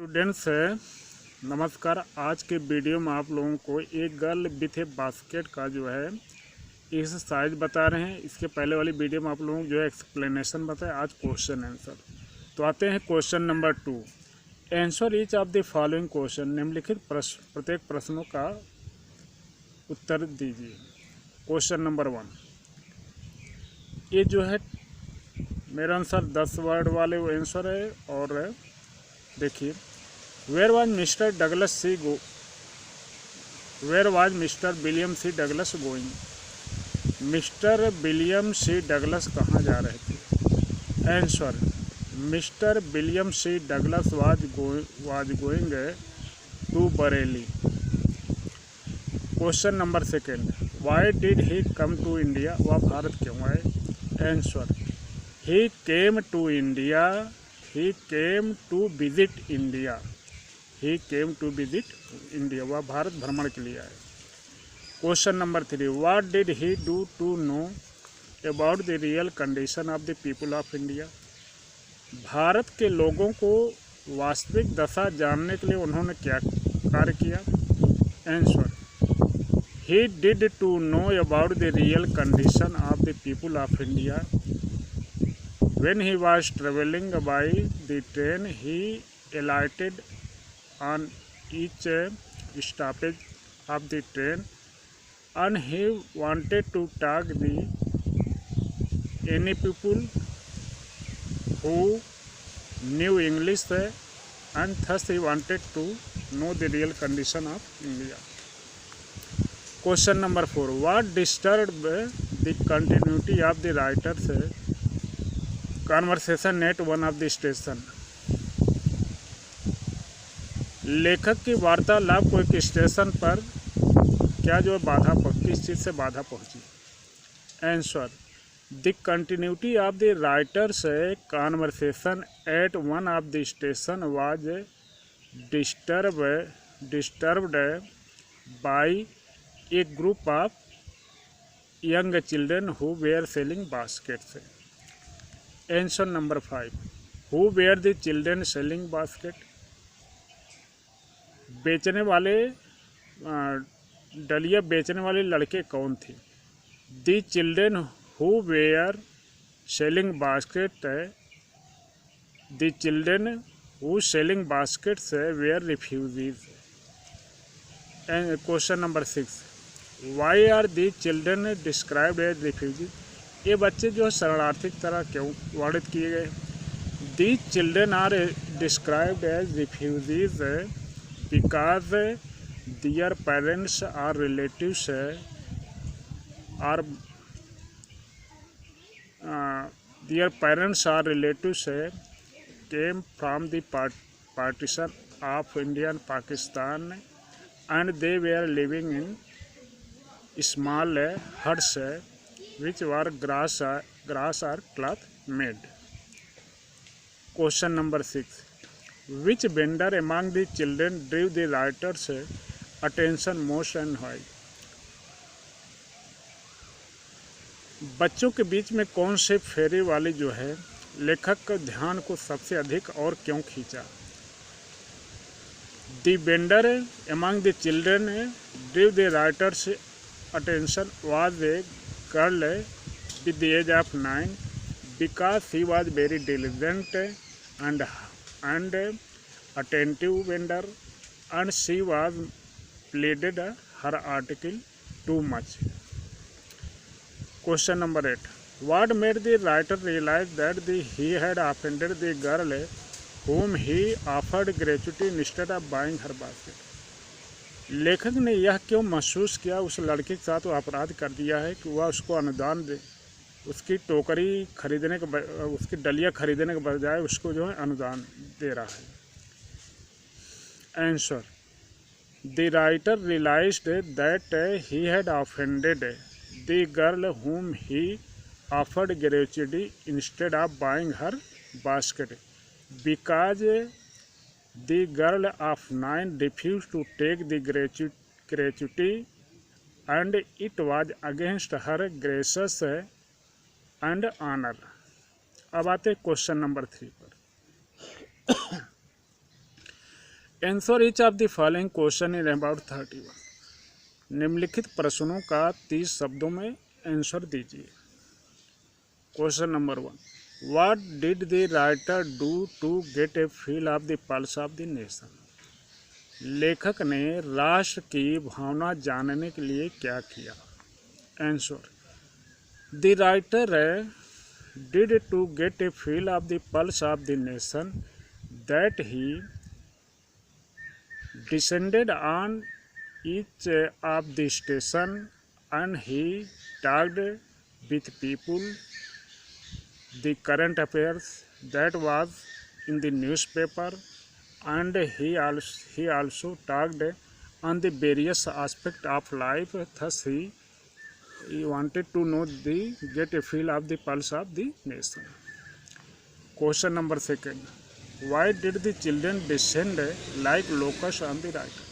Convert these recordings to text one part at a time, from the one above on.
Students नमस्कार। आज के वीडियो में आप लोगों को एक गर्ल विथ ए बास्केट का जो है एक्सरसाइज बता रहे हैं। इसके पहले वाली वीडियो में आप लोगों को जो है एक्सप्लेनेशन बताया, आज क्वेश्चन आंसर। तो आते हैं question number 2। Answer each of the following question, निम्नलिखित प्रत्येक प्रश्नों का उत्तर दीजिए। क्वेश्चन नंबर 1, ये जो है मेरा आंसर 10 वर्ड वाले आंसर है। और देखिए, where was mister William C Douglas going. Mister William C Douglas कहाँ जा रहे थे? Answer, mister William C Douglas was going to Bareilly. Question number 2, why did he come to India. वह भारत क्यों आए? Answer, he came to India वह भारत भ्रमण के लिए आए। Question number 3, what did he do to know about the real condition of the people of India. भारत के लोगों को वास्तविक दशा जानने के लिए उन्होंने क्या कार्य किया? Answer, he did to know about the real condition of the people of India when he was traveling by the train. He alighted on each stoppage of the train and he wanted to talk to any people who knew English and thus he wanted to know the real condition of India. Question number 4, what disturbed the continuity of the writer's conversation at one of the station। लेखक की वार्तालाप को एक station पर क्या जो बाधा किस चीज़ से बाधा पहुंची? Answer, the continuity of the writer's conversation at one of the station was disturbed by a group of young children who were selling baskets. Answer number 5, who were the children selling basket. बेचने वाले डलिया बेचने वाले लड़के कौन थे? The children who were selling basket, the children who selling baskets were refugees. Question number 6, why are the children described as refugees. ये बच्चे जो शरणार्थी की तरह क्यों वर्णित किए गए? The children are described as refugees because their parents are relatives came from the partition of India and Pakistan and they were living in small huts which were grass or cloth made. Question number 6, which vendor among the children drew the writer's attention most and why। बच्चों के बीच में कौन से फेरी वाली जो है लेखक का ध्यान को सबसे अधिक और क्यों खींचा? The vendor among the children drew the writer's attention was a girl with the age of 9 because she was very diligent and attentive vendor and she was pleaded her article too much. Question number 8, what made the writer realize that he had offended the girl whom he offered gratuity instead of buying her basket। लेखक ने यह क्यों महसूस किया उस लड़के के साथ वो अपराध कर दिया है कि वह उसको अनुदान दे, उसकी टोकरी खरीदने के उसकी डलिया खरीदने के बजाय उसको जो है अनुदान दे रहा है? Answer, the writer realised that he had offended the girl whom he offered gratuity instead of buying her basket because the girl of 9 refused to take the gratuity and it was against her graces and honor। अब आते question number 3 पर। Answer each of the following question in about 31। निम्नलिखित प्रश्नों का 30 शब्दों में answer दीजिए। Question number 1, what did the writer do to get a feel of the pulse of the nation? लेखक ने राष्ट्र की भावना जानने के लिए क्या किया? Answer, the writer did to get a feel of the pulse of the nation that he descended on each of the station and he talked with people the current affairs that was in the newspaper, and he also talked on the various aspects of life. Thus he wanted to know the get a feel of the pulse of the nation. Question number 2, why did the children descend like locusts on the writer?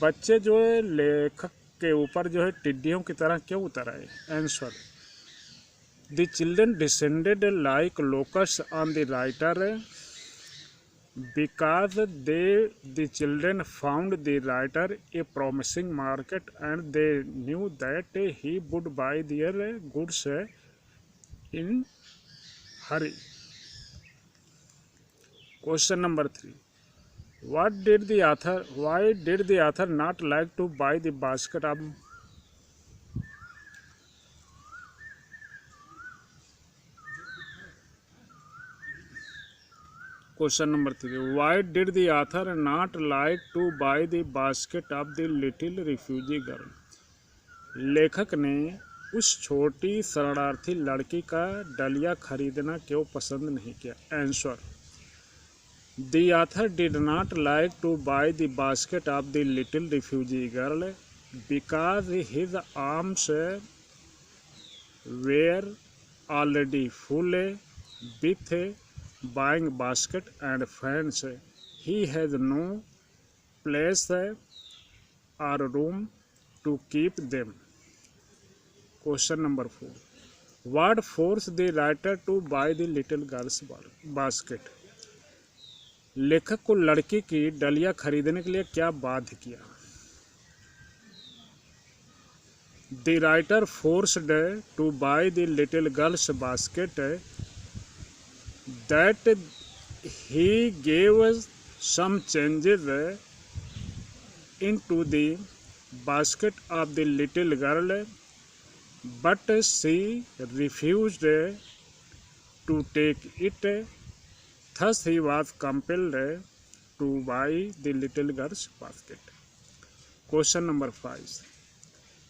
बच्चे जो है लेखक के ऊपर जो है टिड्डियों की तरह क्यों उतर आए? Answer, the children descended like locust on the writer because the children found the writer a promising market and they knew that he would buy their goods in hurry. Question number 3, why did the author not like to buy the basket of? Question number 3, why did the author not like to buy the basket of the little refugee girl? लेखक ने उस छोटी शरणार्थी लड़की का डलिया खरीदना क्यों पसंद नहीं किया? Answer, the author did not like to buy the basket of the little refugee girl because his arms were already full with buying basket and fans. He has no place or room to keep them. Question number 4, what forced the writer to buy the little girl's basket? लेखक को लड़की की डलिया खरीदने के लिए क्या बाध्य किया? The writer forced to buy the little girl's basket that he gave some changes into the basket of the little girl, but she refused to take it. Thus he was compelled to buy the little girl's basket. Question number 5,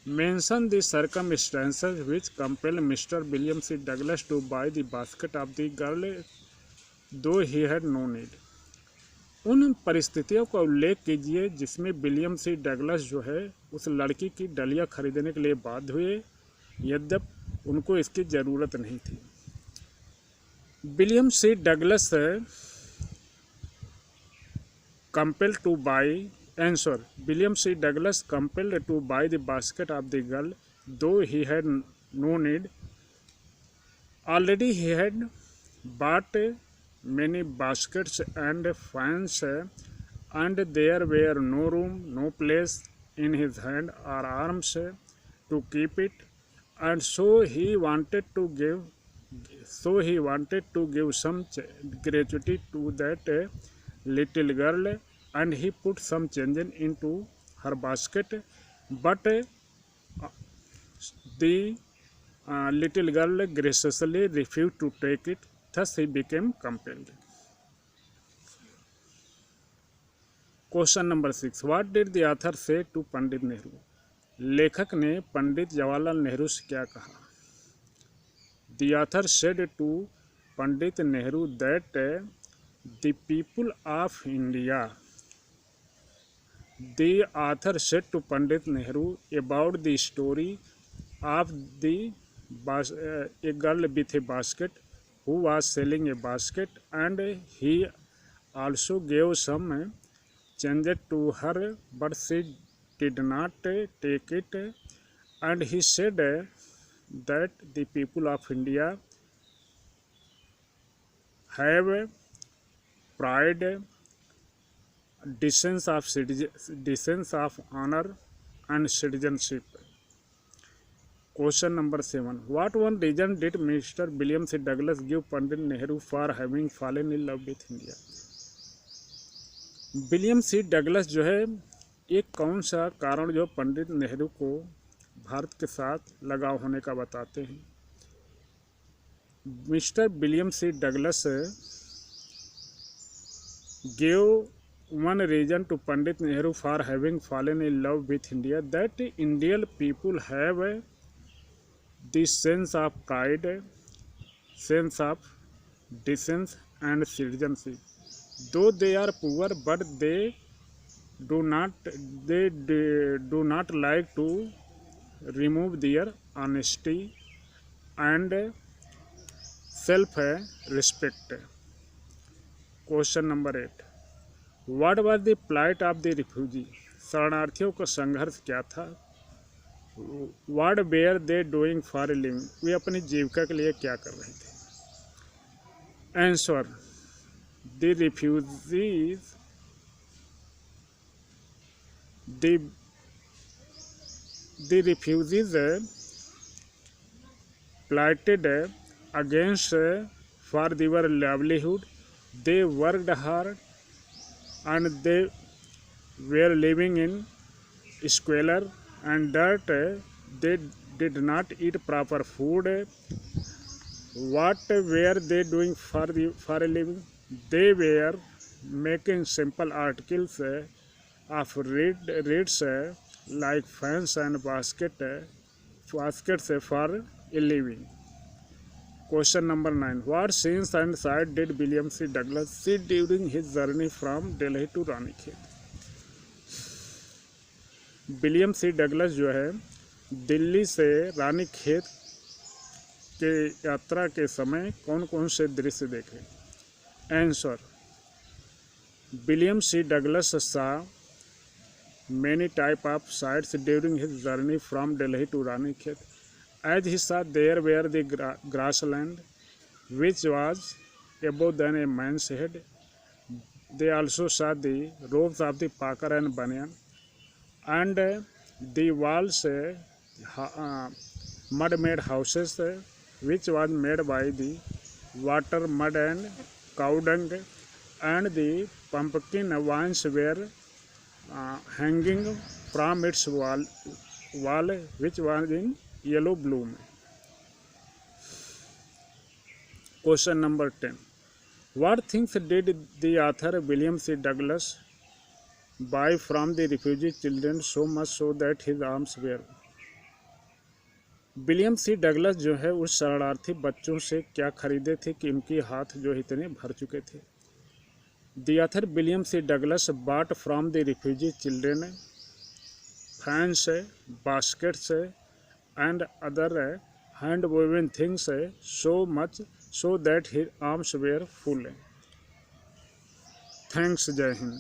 mention the circumstances which compelled Mr. William C. Douglas to buy the basket of the girl though he had no need. उन परिस्थितियों का उल्लेख कीजिए जिसमें William C Douglas जो है उस लड़की की डलिया खरीदने के लिए बाध्य हुए यद्यपि उनको इसकी ज़रूरत नहीं थी। William C Douglas compelled to buy. Answer, William C. Douglas compelled to buy the basket of the girl though he had no need. Already he had bought many baskets and fans and there were no place in his hand or arms to keep it, and so he wanted to give some gratuity to that little girl, and he put some change into her basket, but the little girl graciously refused to take it. Thus he became compelled. Question number 6, what did the author say to Pandit Nehru? लेखक ने पंडित जवाहरलाल नेहरू से क्या कहा? The author said to Pandit Nehru that the people of India. The author said to Pandit Nehru about the story of a girl with a basket who was selling a basket, and he also gave some change to her, but she did not take it, and he said that the people of India have pride the sense of honour and citizenship. Question number 7, what one reason did Mr William C Douglas give Pandit Nehru for having fallen in love with India. William C Douglas जो है एक कौन सा कारण जो पंडित नेहरू को भारत के साथ लगाव होने का बताते हैं। Mister William C Douglas give one reason to Pandit Nehru for having fallen in love with India that Indian people have the sense of pride, sense of decency and citizenship. Though they are poor, but they do not like to remove their honesty and self-respect. Question number 8. What was the plight of the refugee? शरणार्थियों का संघर्ष क्या था? What were they doing for a living? वे अपनी जीविका के लिए क्या कर रहे थे? Answer. The refugees plighted against for their livelihood. They worked hard and they were living in squalor and dirt. They did not eat proper food. What were they doing for a living? They were making simple articles of reeds like fans and baskets for a living. Question number 9. What scenes and sights did William C. Douglas see during his journey from Delhi to Ranikhet? William C Douglas जो है दिल्ली से रानीखेत के यात्रा के समय कौन कौन से दृश्य देखे? Answer. William C Douglas saw many type of sights during his journey from Delhi to Ranikhet. As he saw, there were the grassland, which was above than a man's head. They also saw the rows of the pakar and banyan, and the walls mud-made houses, which was made by the water, mud and cow dung, and the pumpkin vines were hanging from its wall, which was in yellow bloom. Question number 10. What things did the author William C. Douglas buy from the refugee children so much so that his arms were? William C Douglas जो है उस शरणार्थी बच्चों से क्या खरीदे थे कि उनके हाथ जो इतने भर चुके थे? The author William C. Douglas bought from the refugee children fans, baskets and other hand-woven things so much so that his arms were full. Thanks. जय हिंद.